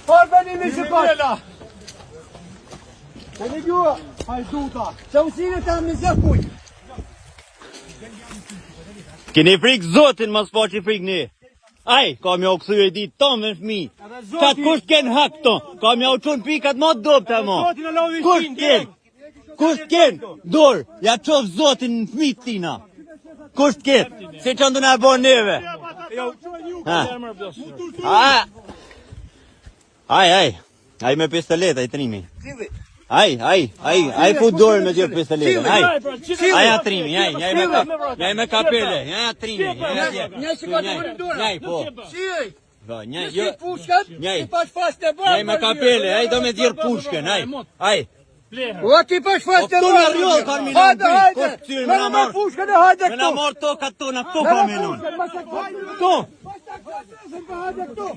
Organimi që ka. Të në gjua, hajduta. Që mësine të amizë kuj. Keni frikë zotin, mos po që frikë një. Aj, ka mja u këthy e ditë tonë me fmi. Qatë kusht ken hak tonë. Ka mja u qunë pikat ma dopë të mo. Kusht ken? Kusht ken? Dorë, ja qovë zotin në fmi tina. Kusht ken? Se që ndu në e bo neve. Aj me pistolet, aj trimi. Aj fu dorën me gjërë pistoletin, aj atrimi, aj me kapele, aj atrimi, Njaj që ka të vërë dorën. Njaj, po. Shijej. Njaj, Nësi pushkat, ti pash fast të bërë. njaj me kapele, aj do me dhirë pushken, aj. O ti pash fast të Këtu bërë. në rjollë ka minon Hajde, pi, hajde. kështë cyrë me në Me pushkat e hajde Me në këtu. morë tokat tona, këtu ka minon. Hajde Këtu. këtu.